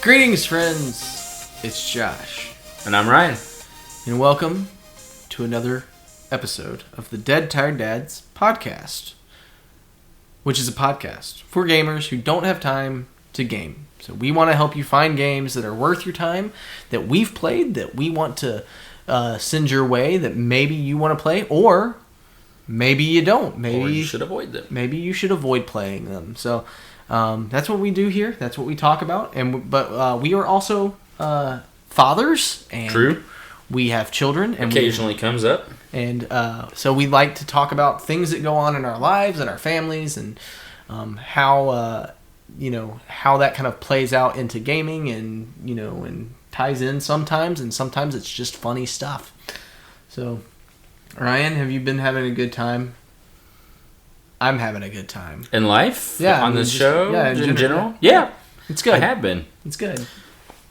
Greetings, friends. It's Josh. And I'm Ryan. And welcome to another episode of the Dead Tired Dads podcast, which is a podcast for gamers who don't have time to game. So we want to help you find games that are worth your time, that we've played, that we want to send your way, that maybe you want to play, or maybe you don't. Maybe or you should avoid them. Maybe you should avoid playing them. So that's what we do here. That's what we talk about. But we are also fathers. And True. We have children. And occasionally comes up. And so we like to talk about things that go on in our lives and our families, and how that kind of plays out into gaming, and and ties in sometimes, and sometimes it's just funny stuff. So, Ryan, have you been having a good time? I'm having a good time. In life? Yeah. On this show? Yeah, in general? Yeah. It's good. I have been. It's good.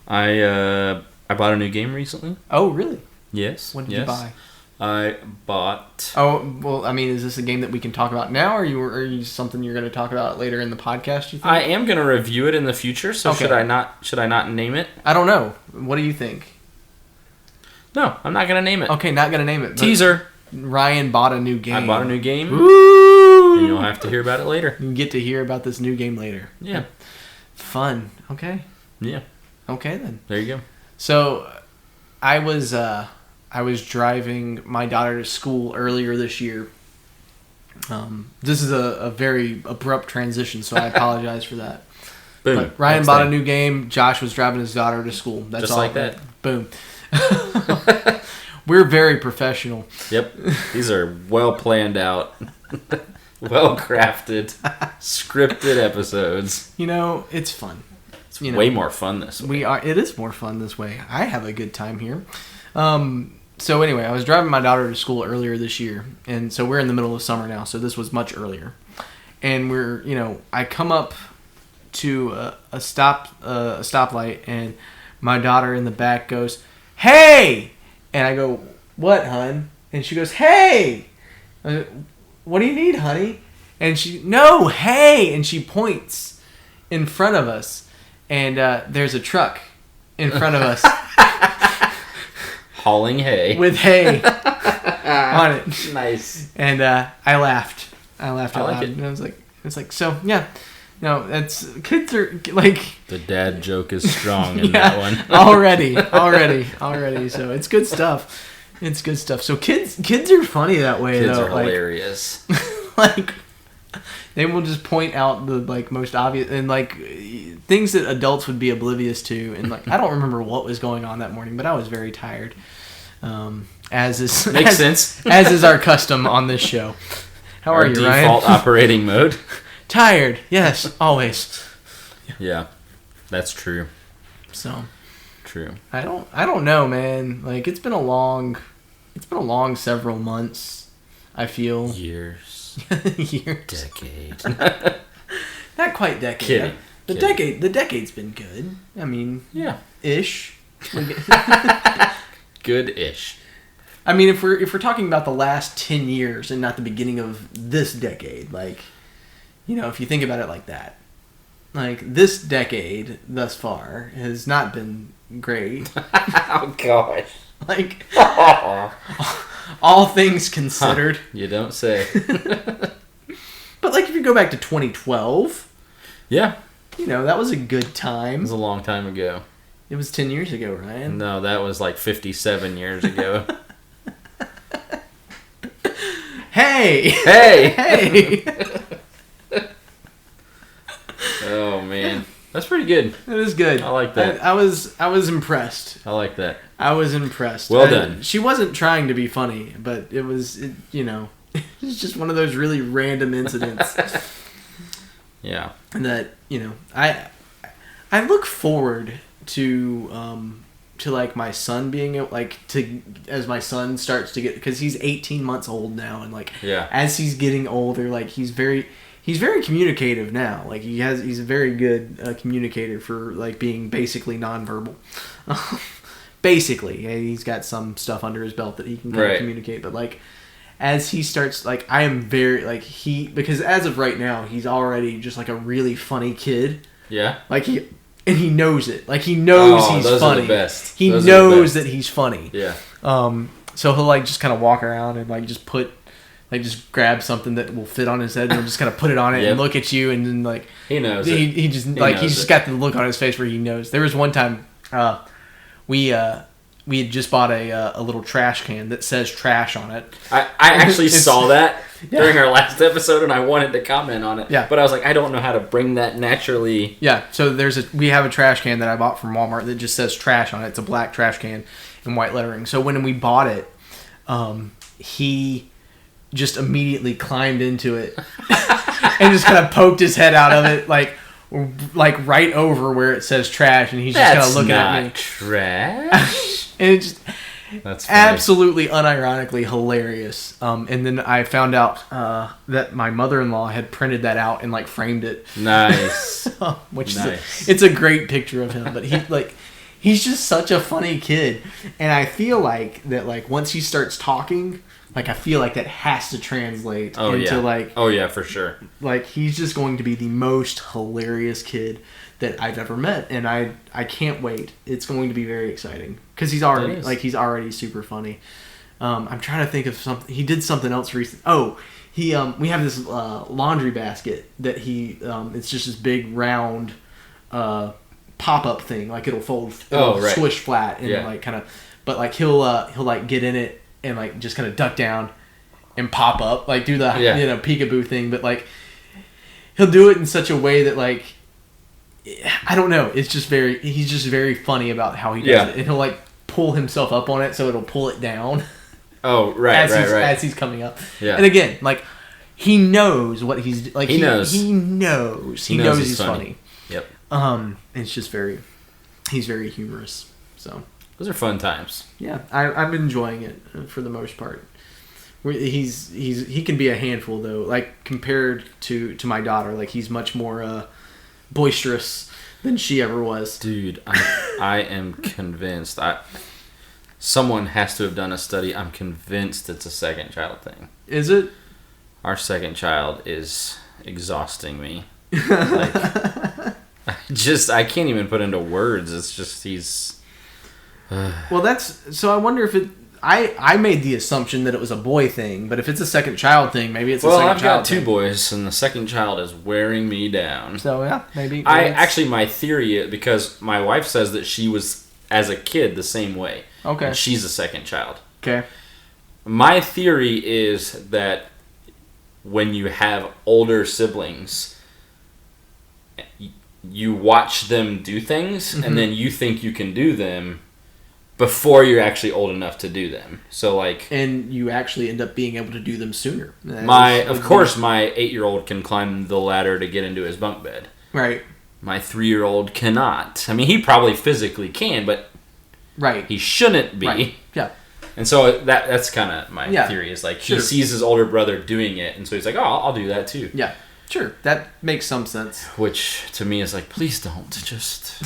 I bought a new game recently. Oh, really? Yes. What did you buy? I bought... Oh, well, I mean, is this a game that we can talk about now, or are you something you're going to talk about later in the podcast, you think? I am going to review it in the future, so okay. Should I not name it? I don't know. What do you think? No, I'm not going to name it. Okay, not going to name it. Teaser. Ryan bought a new game. I bought a new game. Woo! And you'll have to hear about it later. You can get to hear about this new game later. Yeah. Fun. Okay. Yeah. Okay, then. There you go. So, I was driving my daughter to school earlier this year. This is a very abrupt transition, so I apologize for that. Boom. But Ryan bought a new game. Josh was driving his daughter to school. That's just all. like that. Boom. We're very professional. Yep. These are well planned out, well crafted, scripted episodes. It's fun. It's way more fun this way. It is more fun this way. I have a good time here. So anyway, I was driving my daughter to school earlier this year, and so we're in the middle of summer now, so this was much earlier. And I come up to a stoplight, and my daughter in the back goes, "Hey!" And I go, "What, hun?" And she goes, "Hey!" "What do you need, honey?" And she, "No, hey!" And she points in front of us, and there's a truck in front of us. Hauling hay. With hay on it. Nice. And I laughed. I laughed out like loud. it. And I was like, so, yeah. That's, kids are, like... The dad joke is strong in yeah, that one. already. So it's good stuff. It's good stuff. So kids are funny that way, kids though. Kids are hilarious. Like, they will just point out the, like, most obvious, and, like, things that adults would be oblivious to. And, like, I don't remember what was going on that morning, but I was very tired. As is sense. As is our custom on this show. How are you, Ryan? Default operating mode. Tired. Yes, always. Yeah, that's true. So, true. I don't know, man. Like, it's been a long several months. I feel years. Decade. Not quite decade. Kidding. The decade's been good. I mean, yeah, ish. Good-ish. I mean, if we're talking about the last 10 years and not the beginning of this decade, like, if you think about it like that, like, this decade thus far has not been great. Oh gosh. Like, all things considered. You don't say. But, like, if you go back to 2012, yeah, that was a good time. It was a long time ago. It was 10 years ago, Ryan. No, that was like 57 years ago. Hey! Oh, man. That's pretty good. It was good. I like that. I was impressed. I like that. I was impressed. Well done. She wasn't trying to be funny, but it was it's just one of those really random incidents. Yeah. And that, I look forward to like my son being as my son starts to get, because he's 18 months old now, and like, yeah, as he's getting older, like, he's very communicative now. Like, he's a very good communicator for, like, being basically nonverbal. Basically, he's got some stuff under his belt that he can kind of communicate, but, like, as he starts, like, I am very, like, because as of right now, he's already just, like, a really funny kid. Yeah. Like, and he knows it. Like, he knows he's those funny. Are the best. He those knows that he's funny. Yeah. So he'll like just kind of walk around and like just grab something that will fit on his head and he'll just kind of put it on it and look at you and then like he knows he just got the look on his face where he knows. There was one time we had just bought a little trash can that says trash on it. I actually saw that during our last episode and I wanted to comment on it. Yeah. But I was like, I don't know how to bring that naturally. Yeah. So we have a trash can that I bought from Walmart that just says trash on it. It's a black trash can in white lettering. So when we bought it, he just immediately climbed into it and just kind of poked his head out of it like right over where it says trash, and he's just kind of looking at me. Trash. And it just that's funny. Absolutely unironically hilarious. And then I found out that my mother-in-law had printed that out and like framed it. Nice. Which nice. It's a great picture of him, but he's just such a funny kid, and I feel like that like once he starts talking, like I feel like that has to translate into like for sure. Like he's just going to be the most hilarious kid that I've ever met, and I can't wait. It's going to be very exciting because he's already super funny. I'm trying to think of something. He did something else recently. Oh, we have this laundry basket that it's just this big round pop-up thing, like it'll fold, swish flat and like kind of, but like he'll like get in it and like just kind of duck down and pop up, like do the peekaboo thing, but like he'll do it in such a way that like I don't know, he's just very funny about how he does it, and he'll like pull himself up on it so it'll pull it down. Oh right, as he's coming up. Yeah. And again, like he knows what he's like. He knows he's funny. Yep. It's just he's very humorous. So those are fun times. Yeah, I'm enjoying it for the most part. He can be a handful though. Like compared to my daughter, like he's much more boisterous than she ever was. Dude, I am convinced. Someone has to have done a study. I'm convinced it's a second child thing. Is it? Our second child is exhausting me. Like, I can't even put into words. It's just he's. Well, so. I wonder if it. I made the assumption that it was a boy thing, but if it's a second child thing, maybe it's a second child thing. Well, I've got two boys, and the second child is wearing me down. So yeah, maybe. My theory is because my wife says that she was as a kid the same way. Okay. And she's a second child. Okay. My theory is that when you have older siblings, you watch them do things, and then you think you can do them before you're actually old enough to do them. So like, and you actually end up being able to do them sooner. My 8-year-old can climb the ladder to get into his bunk bed. Right. My 3-year-old cannot. I mean, he probably physically can, but he shouldn't be. Right. Yeah. And so that's kind of my theory is like he sees his older brother doing it, and so he's like, oh, I'll do that too. Yeah. Sure. That makes some sense. Which to me is like, please don't. Just.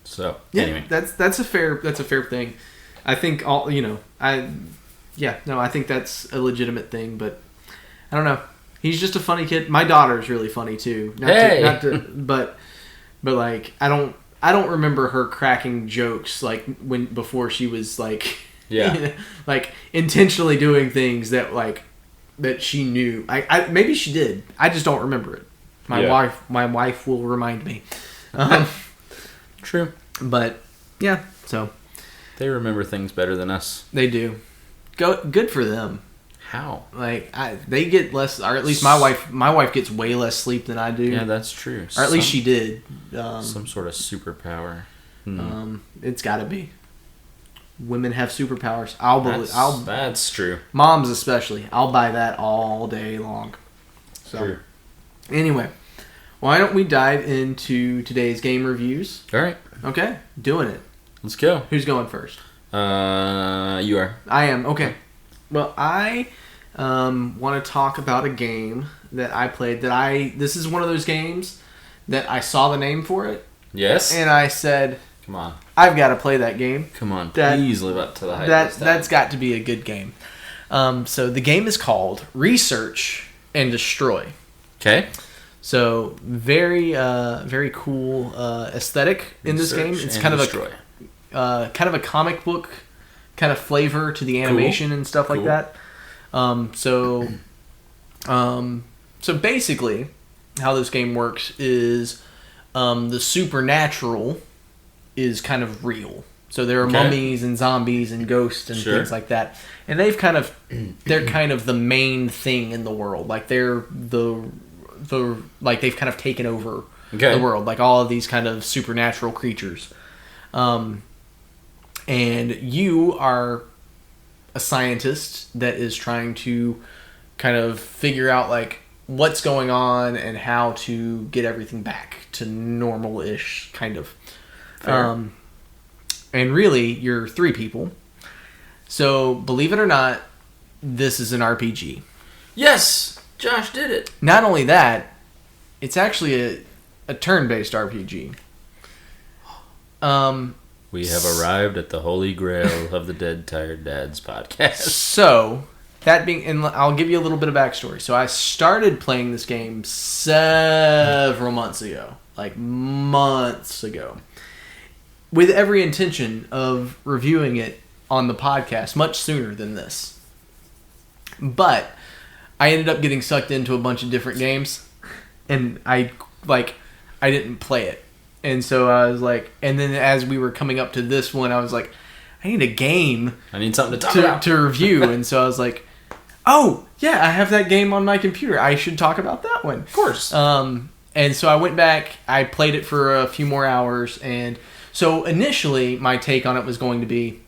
So anyway, that's a fair thing. I think I think that's a legitimate thing, but I don't know. He's just a funny kid. My daughter's really funny too. But like I don't remember her cracking jokes like before she was like like intentionally doing things that she knew. I maybe she did. I just don't remember it. My wife will remind me. True. But yeah, so they remember things better than us. They do. Good for them. How? Like they get less, or at least my wife gets way less sleep than I do. Yeah, that's true. Or at least she did. Some sort of superpower. It's got to be. Women have superpowers. That's true. Moms especially. I'll buy that all day long. So true. Anyway, why don't we dive into today's game reviews? All right. Okay, doing it. Let's go. Who's going first? You are. I am. Okay. Well, I want to talk about a game that I played. This is one of those games that I saw the name for it. Yes. And I said, "Come on, I've got to play that game. Come on, please live up to the hype." That's got to be a good game. So the game is called Research and Destroy. Okay. So very cool aesthetic in this game. It's kind of a comic book kind of flavor to the animation and stuff like that. So basically, how this game works is the supernatural is kind of real. So there are mummies and zombies and ghosts and things like that, and they're kind of the main thing in the world. Like they're they've kind of taken over the world. Like all of these kind of supernatural creatures, and you are a scientist that is trying to kind of figure out like what's going on and how to get everything back to normal-ish kind of. Fair. And really, you're 3 people. So, believe it or not, this is an RPG. Yes! Josh did it. Not only that, it's actually a turn-based RPG. We have arrived at the holy grail of the Dead Tired Dads podcast. So, that being... And I'll give you a little bit of backstory. So, I started playing this game several months ago. Like, months ago. With every intention of reviewing it on the podcast much sooner than this. But I ended up getting sucked into a bunch of different games, and I didn't play it. And so I was like, and then as we were coming up to this one, I was like, I need a game. I need something to talk about. To review. And so I was like, oh, yeah, I have that game on my computer. I should talk about that one. Of course. And so I went back, I played it for a few more hours, and so initially my take on it was going to be,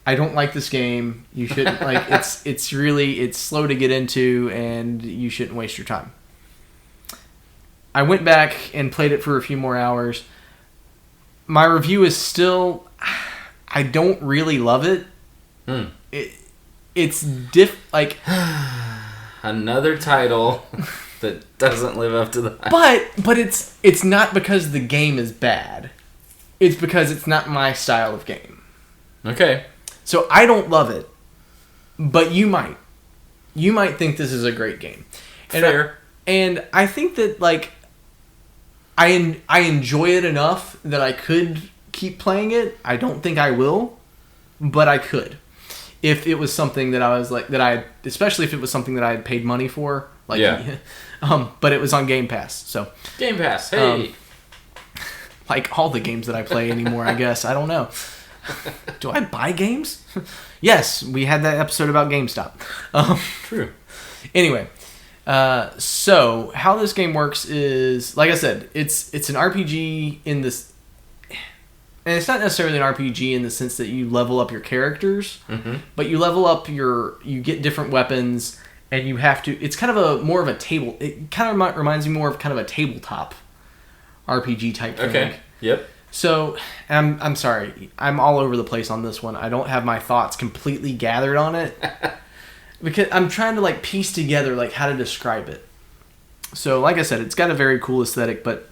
I don't like this game. You shouldn't like it's slow to get into and you shouldn't waste your time. I went back and played it for a few more hours. My review is still, I don't really love it. It's like another title that doesn't live up to the hype. But it's not because the game is bad. It's because it's not my style of game. Okay. So I don't love it, but you might. You might think this is a great game. Fair. And I think that like I enjoy it enough that I could keep playing it. I don't think I will, but I could. If it was something that I was like especially if it was something that I had paid money for, like but it was on Game Pass. So Game Pass. Hey. Like all the games that I play anymore, I guess. I don't know. Do I buy games? Yes, we had that episode about GameStop. True. Anyway, so how this game works is, like I said, it's an RPG in this, and it's not necessarily an RPG in the sense that you level up your characters, but you level up you get different weapons, and you have to. It's kind of more of a table. It kind of reminds me more of kind of a tabletop RPG type thing. Okay. Yep. So, I'm sorry. I'm all over the place on this one. I don't have my thoughts completely gathered on it. Because I'm trying to like piece together like how to describe it. So, like I said, it's got a very cool aesthetic, but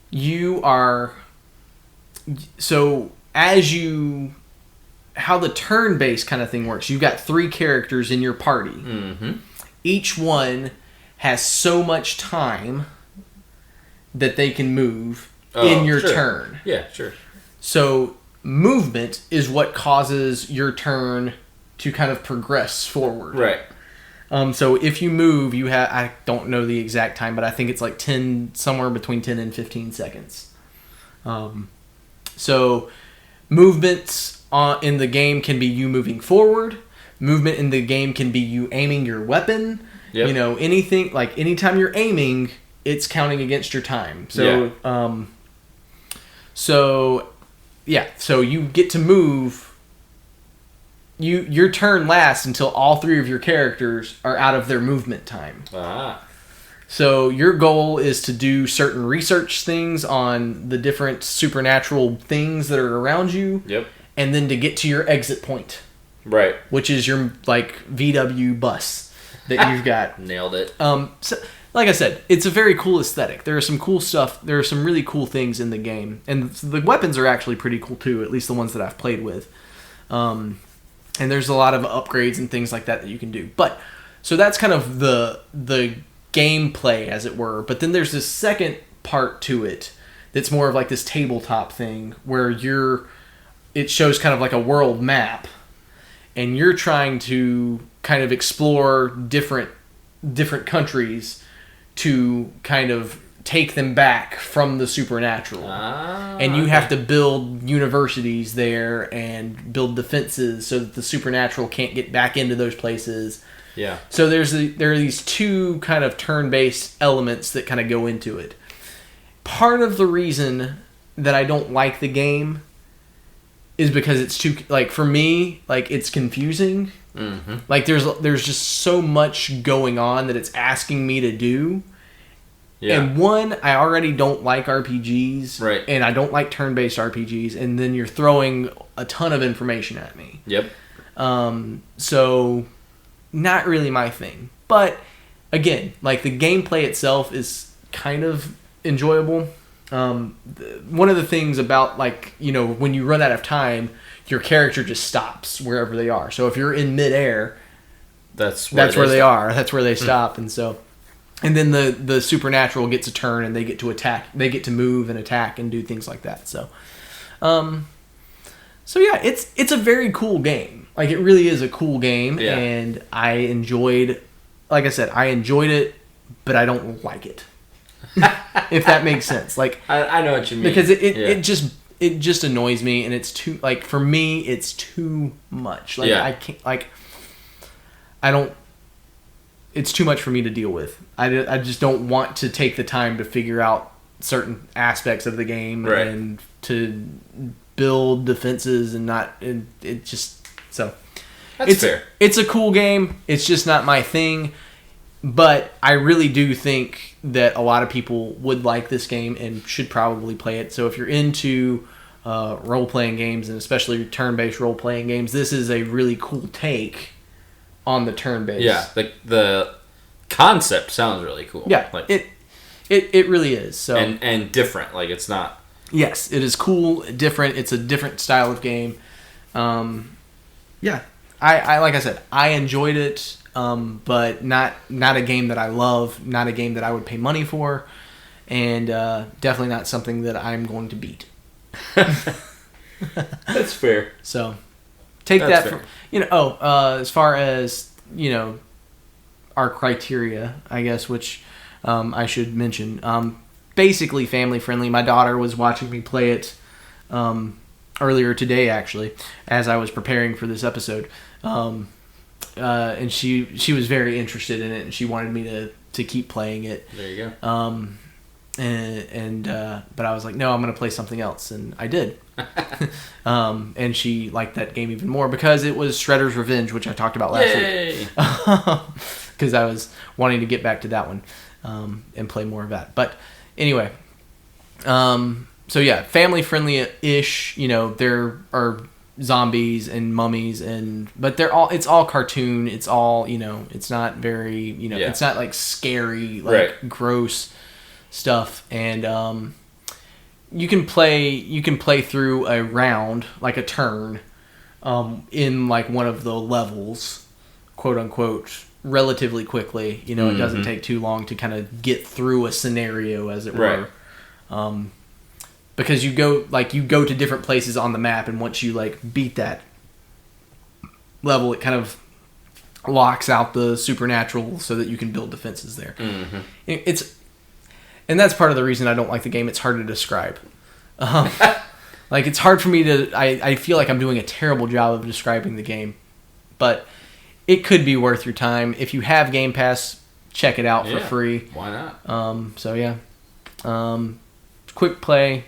you are... So, how the turn-based kind of thing works, you've got 3 characters in your party. Mm-hmm. Each one has so much time that they can move in your turn. Yeah, sure. So movement is what causes your turn to kind of progress forward. Right. So if you move, you have, I don't know the exact time, but I think it's like somewhere between 10 and 15 seconds. So movements in the game can be you moving forward. Movement in the game can be you aiming your weapon. Yep. You know, anything, like anytime you're aiming, it's counting against your time. So, so you get to move. Your turn lasts until all 3 of your characters are out of their movement time. So your goal is to do certain research things on the different supernatural things that are around you. Yep. And then to get to your exit point. Right. Which is your like VW bus that you've got. Nailed it. So, like I said, it's a very cool aesthetic. There is some cool stuff. There are some really cool things in the game. And the weapons are actually pretty cool too, at least the ones that I've played with. And there's a lot of upgrades and things like that you can do. But, so that's kind of the gameplay, as it were. But then there's this second part to it that's more of like this tabletop thing where it shows kind of like a world map, and you're trying to kind of explore different countries to kind of take them back from the supernatural. And you have to build universities there and build defenses so that the supernatural can't get back into those places. Yeah. So there are these two kind of turn-based elements that kind of go into it. Part of the reason that I don't like the game is because it's too, like, for me, like, it's confusing. Mm-hmm. Like, there's just so much going on that it's asking me to do. Yeah. And one, I already don't like RPGs. Right. And I don't like turn-based RPGs. And then you're throwing a ton of information at me. Yep. So, not really my thing. But, again, like, the gameplay itself is kind of enjoyable. One of the things about, like, you know, when you run out of time, your character just stops wherever they are. So if you're in midair, that's where they are. That's where they stop. And so, and then the supernatural gets a turn and they get to attack. They get to move and attack and do things like that. So, yeah, it's a very cool game. Like, it really is a cool game. Yeah. And I enjoyed, like I said, I enjoyed it, but I don't like it. If that makes sense. Like, I know what you mean. Because it just annoys me, and it's too, like, for me, it's too much. Like, I can't, like, I don't, it's too much for me to deal with. I just don't want to take the time to figure out certain aspects of the game and to build defenses and not, it just, so. That's fair. It's a cool game. It's just not my thing. But I really do think that a lot of people would like this game and should probably play it. So if you're into role-playing games, and especially turn-based role-playing games, this is a really cool take on the turn-based. Yeah, the concept sounds really cool. Yeah, like, it really is. So and different. Like, it's not... Yes, it is cool, different. It's a different style of game. Yeah, I like I said, I enjoyed it. But not a game that I love, not a game that I would pay money for, and definitely not something that I'm going to beat. That's fair. So take that from, you know. As far as, you know, our criteria, I guess, which I should mention. Basically family friendly. My daughter was watching me play it earlier today, actually, as I was preparing for this episode. And she was very interested in it, and she wanted me to keep playing it. There you go. But I was like, no, I'm gonna play something else, and I did. And she liked that game even more because it was Shredder's Revenge, which I talked about last week. Because I was wanting to get back to that one and play more of that. But anyway, so yeah, family friendly ish. You know, there are zombies and mummies, but it's all cartoon. It's all, you know, it's not very, you know, it's not like scary, like gross stuff. And you can play through a round, like a turn, in like one of the levels, quote unquote, relatively quickly. You know, it doesn't take too long to kind of get through a scenario, as it were. Because you go to different places on the map, and once you like beat that level, it kind of locks out the supernatural so that you can build defenses there. And that's part of the reason I don't like the game. It's hard to describe. Like, it's hard for me to. I feel like I'm doing a terrible job of describing the game, but it could be worth your time if you have Game Pass. Check it out for free. Why not? So yeah, quick play.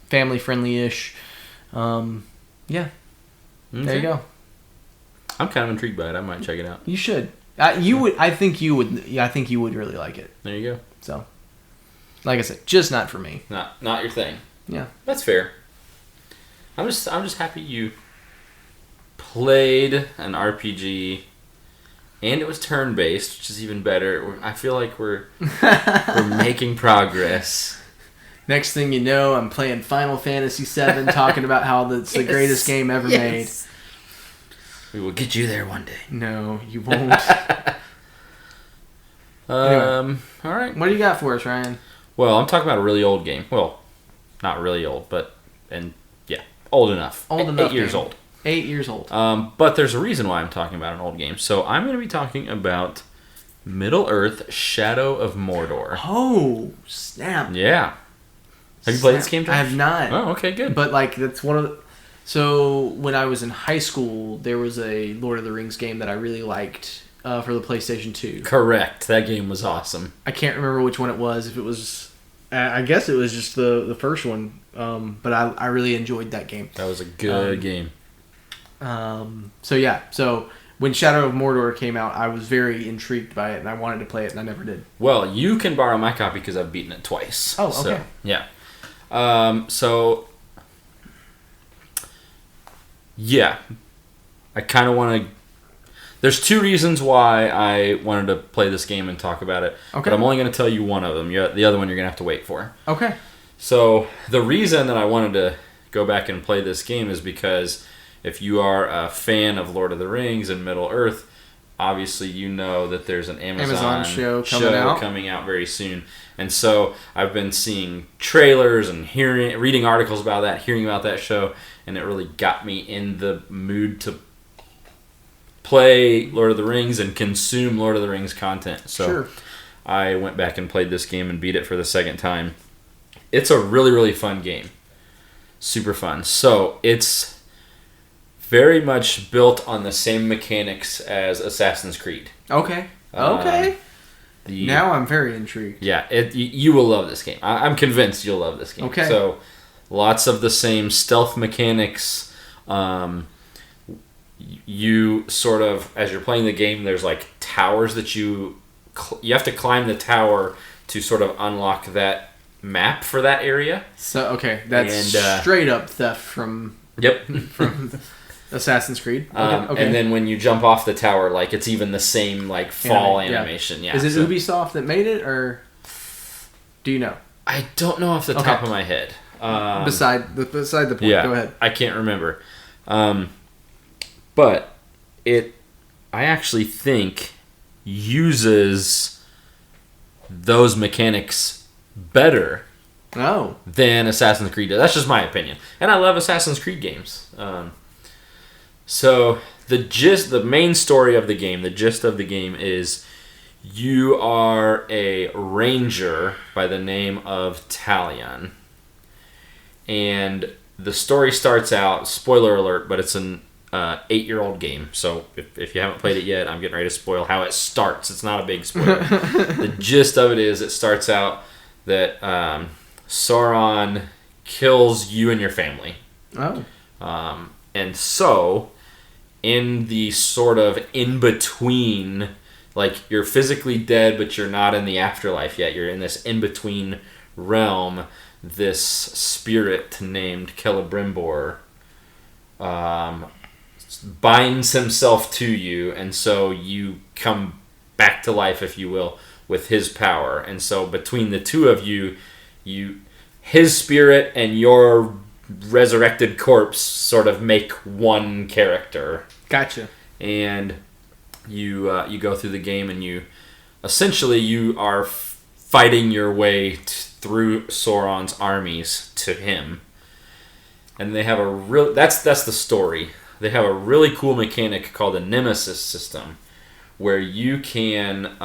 Family friendly-ish. Yeah. Okay. There you go. I'm kind of intrigued by it. I might check it out. You should. You would. I think you would. Yeah, I think you would really like it. There you go. So, like I said, just not for me. Not your thing. Yeah. That's fair. I'm just happy you played an RPG, and it was turn-based, which is even better. I feel like we're making progress. Next thing you know, I'm playing Final Fantasy VII, talking about how it's the greatest game ever made. We will get you there one day. No, you won't. Anyway. All right. What do you got for us, Ryan? Well, I'm talking about a really old game. Well, not really old, but old enough. Old enough. 8 years old. 8 years old. But there's a reason why I'm talking about an old game. So I'm going to be talking about Middle-earth: Shadow of Mordor. Oh, snap! Yeah. Have you played this game, Josh? I have not. Oh, okay, good. But that's one of the. So when I was in high school, there was a Lord of the Rings game that I really liked for the PlayStation 2. Correct. That game was awesome. I can't remember which one it was. If it was, I guess it was just the first one. But I really enjoyed that game. That was a good game. So when Shadow of Mordor came out, I was very intrigued by it, and I wanted to play it, and I never did. Well, you can borrow my copy because I've beaten it twice. Oh, okay. So, yeah. I kind of want to... There's two reasons why I wanted to play this game and talk about it. Okay. But I'm only going to tell you one of them. The other one you're going to have to wait for. Okay. So the reason that I wanted to go back and play this game is because if you are a fan of Lord of the Rings and Middle-earth, obviously you know that there's an Amazon show coming out very soon. And so I've been seeing trailers and reading articles about that, hearing about that show, and it really got me in the mood to play Lord of the Rings and consume Lord of the Rings content. So sure. I went back and played this game and beat it for the second time. It's a really, really fun game. Super fun. So it's very much built on the same mechanics as Assassin's Creed. Okay. Now I'm very intrigued. Yeah, you will love this game. I'm convinced you'll love this game. Okay. So lots of the same stealth mechanics. You sort of, as you're playing the game, there's like towers that you have to climb the tower to sort of unlock that map for that area. So that's straight up theft from from Assassin's Creed. Okay. And then when you jump off the tower, like it's even the same like fall animation. Yeah. Is it Ubisoft that made it, or do you know? I don't know off the top of my head. Beside the point. Yeah, go ahead. I can't remember. But I actually think uses those mechanics better than Assassin's Creed does. That's just my opinion. And I love Assassin's Creed games. So the main story of the game, the gist of the game is you are a ranger by the name of Talion. And the story starts out, spoiler alert, but it's an 8-year-old game. So if you haven't played it yet, I'm getting ready to spoil how it starts. It's not a big spoiler. The gist of it is it starts out that Sauron kills you and your family. Oh. And so, in the sort of in-between, like you're physically dead, but you're not in the afterlife yet. You're in this in-between realm. This spirit named Celebrimbor binds himself to you, and so you come back to life, if you will, with his power. And so between the two of you, his spirit and your resurrected corpse sort of make one character. Gotcha. And you go through the game, and you are fighting your way through Sauron's armies to him. And they have that's the story. They have a really cool mechanic called the Nemesis system, where you can,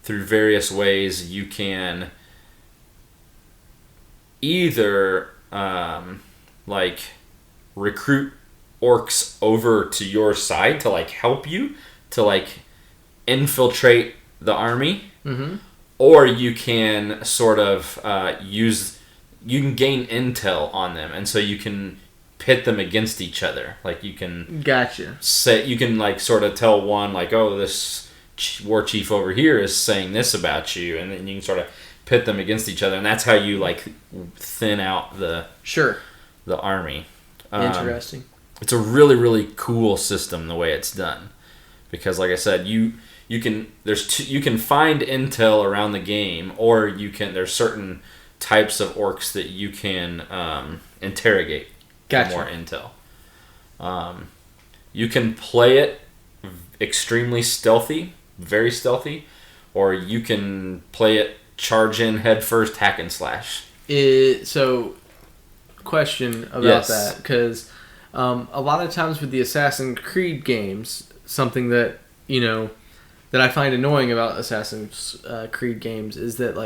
through various ways, you can either recruit orcs over to your side to help you to infiltrate the army, or you can sort of you can gain intel on them, and so you can pit them against each other. You can sort of tell one this war chief over here is saying this about you, and then you can sort of pit them against each other, and that's how you thin out the army. Interesting. It's a really, really cool system the way it's done, because like I said, you can find intel around the game, or there's certain types of orcs that you can interrogate. Gotcha. For more intel. You can play it extremely stealthy, very stealthy, or you can play it charge in head first, hack and slash. So, question about Yes. that, because a lot of times with the Assassin's Creed games, something that that I find annoying about Assassin's Creed games is that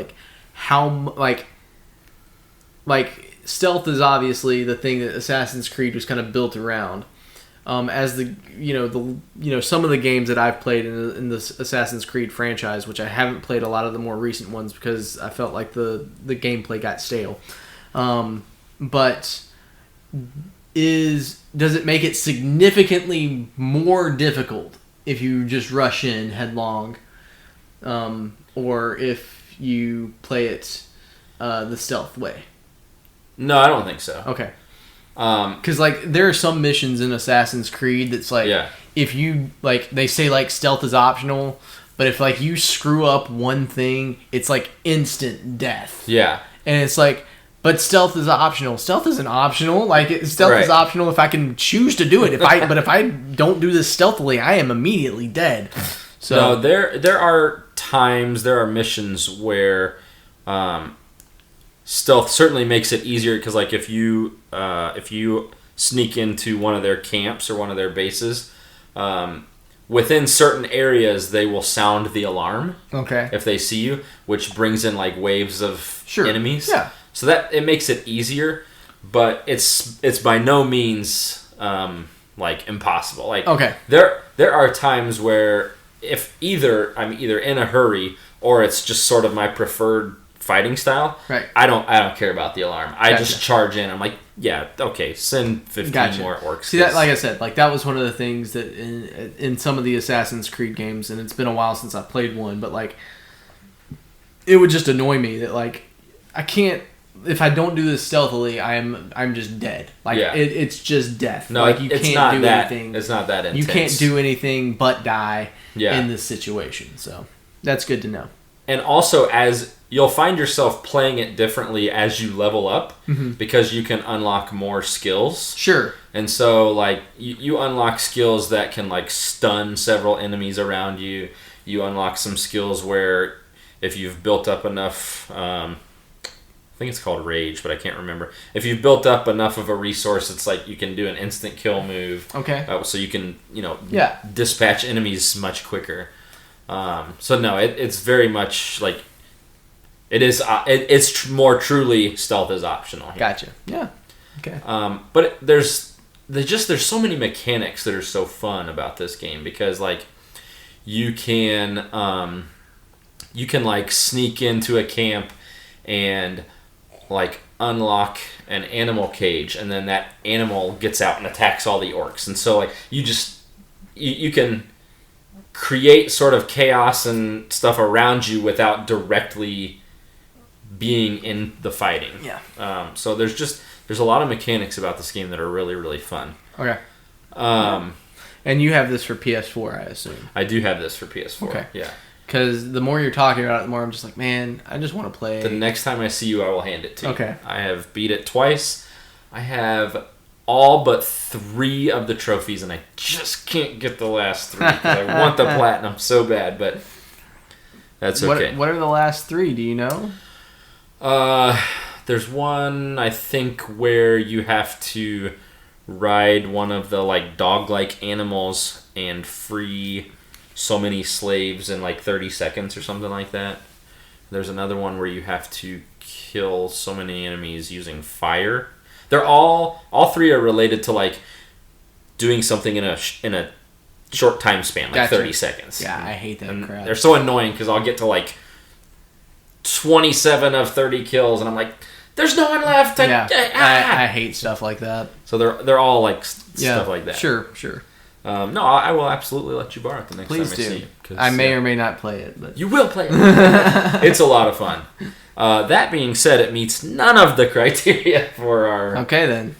stealth is obviously the thing that Assassin's Creed was kind of built around. As some of the games that I've played in the Assassin's Creed franchise, which I haven't played a lot of the more recent ones because I felt like the gameplay got stale. But does it make it significantly more difficult if you just rush in headlong, or if you play it the stealth way? No, I don't think so. Okay. Because there are some missions in Assassin's Creed that's if you they say stealth is optional, but if you screw up one thing, it's instant death. Yeah. And it's but stealth is optional. Stealth isn't optional. Stealth is optional if I can choose to do it. But if I don't do this stealthily, I am immediately dead. So no, there are times, there are missions where stealth certainly makes it easier, because if you sneak into one of their camps or one of their bases, within certain areas they will sound the alarm. Okay. If they see you, which brings in waves of enemies. Yeah. So that it makes it easier, but it's by no means impossible. Okay. There are times where if I'm either in a hurry or it's just sort of my preferred fighting style. Right. I don't care about the alarm. I just charge in. I'm like, yeah, okay, send 15 more orcs. See that, like I said, that was one of the things that in some of the Assassin's Creed games, and it's been a while since I played one, but it would just annoy me that I can't. If I don't do this stealthily, I'm just dead. It's just death. No, you can't do anything. It's not that intense. You can't do anything but die in this situation. So that's good to know. And also, as you'll find yourself playing it differently as you level up, because you can unlock more skills. Sure. And so, you unlock skills that can stun several enemies around you. You unlock some skills where, if you've built up enough. I think it's called Rage, but I can't remember. If you've built up enough of a resource, it's you can do an instant kill move. Okay. So you can, dispatch enemies much quicker. So no, it's very much it is. It's more truly stealth is optional here. Gotcha. Yeah. Okay. But there's so many mechanics that are so fun about this game, because you can sneak into a camp and unlock an animal cage, and then that animal gets out and attacks all the orcs, and so you can create sort of chaos and stuff around you without directly being in the fighting. Yeah. So there's a lot of mechanics about this game that are really, really fun. Okay. And you have this for PS4, I assume. I do have this for PS4. Okay. Yeah. Because the more you're talking about it, the more I'm just man, I just want to play. The next time I see you, I will hand it to you. Okay. I have beat it twice. I have all but 3 of the trophies, and I just can't get the last 3 because I want the platinum so bad, but that's okay. What are the last 3? Do you know? There's one, I think, where you have to ride one of the dog-like animals and free so many slaves in 30 seconds or something like that. There's another one where you have to kill so many enemies using fire. They're all 3 are related to doing something in a short time span, Gotcha. 30 seconds. Yeah, I hate that and crap. They're so annoying because I'll get to 27 of 30 kills, and I'm like, there's no one left. I hate stuff like that. So they're all stuff like that. Sure. No, I will absolutely let you borrow it the next Please time do. I see you. I may or may not play it, but you will play it. It's a lot of fun. That being said, it meets none of the criteria for our. Okay then.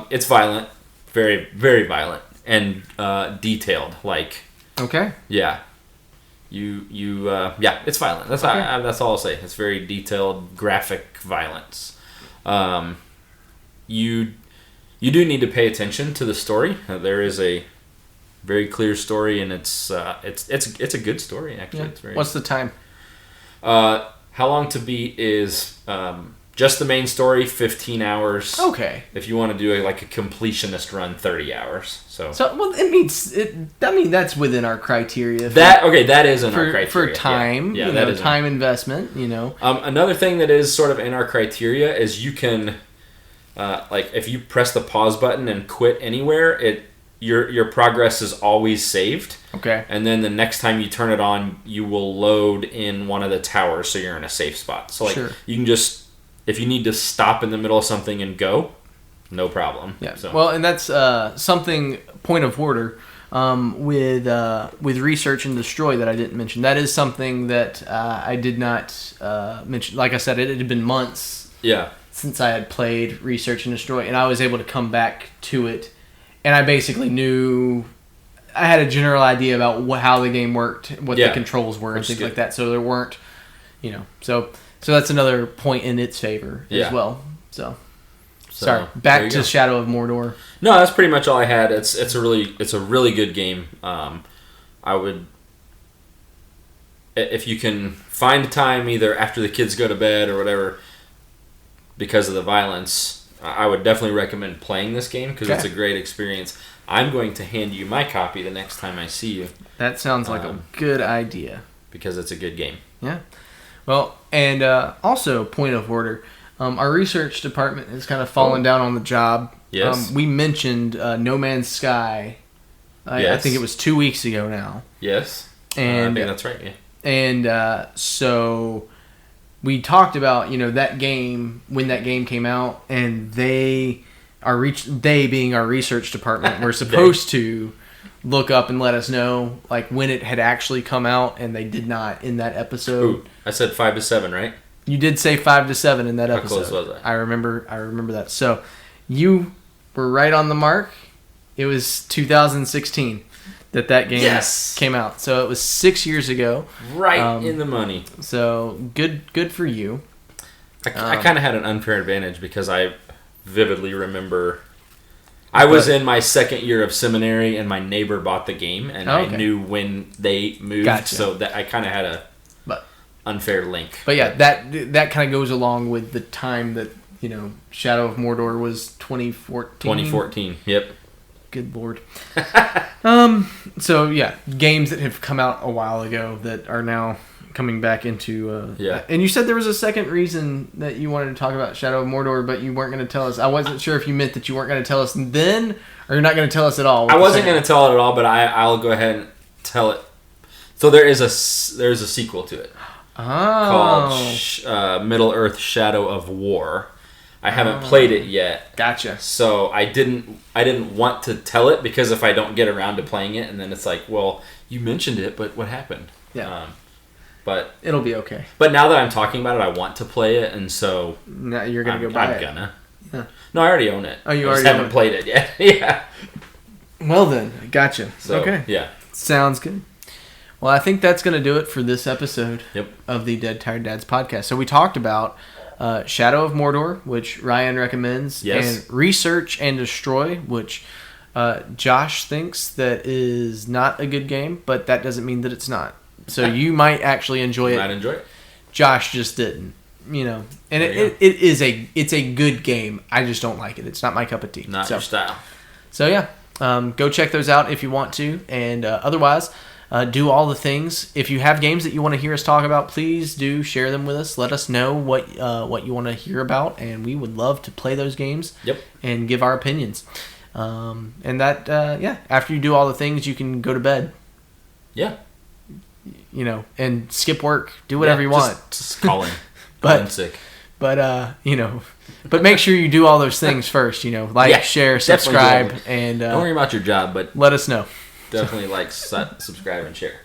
It's violent, very, very violent, and detailed. Okay. Yeah. It's violent. That's Okay. that's all I'll say. It's very detailed, graphic violence. You do need to pay attention to the story. There is a very clear story, and it's a good story actually. Yeah. It's very. What's the time? How long to beat is just the main story, 15 hours. Okay. If you want to do a completionist run, 30 hours. So well, it means it. I mean, that's within our criteria. That is in our criteria for time. Yeah, you that know, is time investment. You know. Another thing that is sort of in our criteria is you can, if you press the pause button and quit anywhere, your progress is always saved. Okay. And then the next time you turn it on, you will load in one of the towers, so you're in a safe spot. So sure. You can just, if you need to stop in the middle of something and go, no problem. Yeah. So. Well, and that's something, point of order, with research and destroy that I didn't mention. That is something that I did not mention. Like I said, it had been months. Yeah. Since I had played research and destroy, and I was able to come back to it. And I basically knew, I had a general idea about how the game worked, what the controls were, and things like that. So there weren't, so that's another point in its favor as well. So sorry, back to Shadow of Mordor. No, that's pretty much all I had. It's a really good game. I would, if you can find time either after the kids go to bed or whatever, because of the violence, I would definitely recommend playing this game because it's a great experience. I'm going to hand you my copy the next time I see you. That sounds like a good idea. Because it's a good game. Yeah. Well, and also, point of order, our research department has kind of fallen down on the job. Yes. We mentioned No Man's Sky, I think it was 2 weeks ago now. Yes. And I think that's right, yeah. And so we talked about, that game, when that game came out, and they being our research department, were supposed to look up and let us know when it had actually come out, and they did not in that episode. Ooh, I said 5 to 7, right? You did say 5 to 7 in that episode. How close was I? I remember that. So you were right on the mark. It was 2016 that game came out. So it was 6 years ago. Right in the money. So good for you. I kind of had an unfair advantage because I vividly remember I was in my second year of seminary and my neighbor bought the game and I knew when they moved. Gotcha. So that I kind of had a unfair link. But yeah, that kind of goes along with the time that, Shadow of Mordor was 2014. 2014, yep. Good Lord. So yeah, games that have come out a while ago that are now coming back into... And you said there was a second reason that you wanted to talk about Shadow of Mordor, but you weren't going to tell us. I wasn't sure if you meant that you weren't going to tell us then, or you're not going to tell us at all. I wasn't going to tell it at all, but I'll go ahead and tell it. So there's a sequel to it. Called Middle-earth Shadow of War. I haven't played it yet. Gotcha. So I didn't want to tell it because if I don't get around to playing it, and then it's like, well, you mentioned it, but what happened? Yeah. But it'll be okay. But now that I'm talking about it, I want to play it, and so now you're gonna go buy it. I'm gonna. Yeah. No, I already own it. Oh, you I already haven't played it yet. Yeah. Well then, gotcha. So, okay. Yeah. Sounds good. Well, I think that's gonna do it for this episode. Yep. Of the Dead Tired Dads podcast. So we talked about Shadow of Mordor, which Ryan recommends, and Research and Destroy, which Josh thinks that is not a good game, but that doesn't mean that it's not. So you might actually enjoy it. Might enjoy it. Josh just didn't, and it's a good game. I just don't like it. It's not my cup of tea. Not your style. So yeah, go check those out if you want to, and otherwise. Do all the things. If you have games that you want to hear us talk about, please do share them with us. Let us know what you want to hear about, and we would love to play those games. Yep. And give our opinions. And that, after you do all the things, you can go to bed. Yeah. And skip work. Do whatever you want. Just call in. But I'm sick. But but make sure you do all those things first. Share, subscribe, and don't worry about your job, but let us know. Definitely subscribe, and share.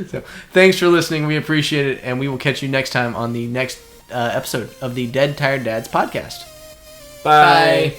So, thanks for listening. We appreciate it, and we will catch you next time on the next episode of the Dead Tired Dads podcast. Bye.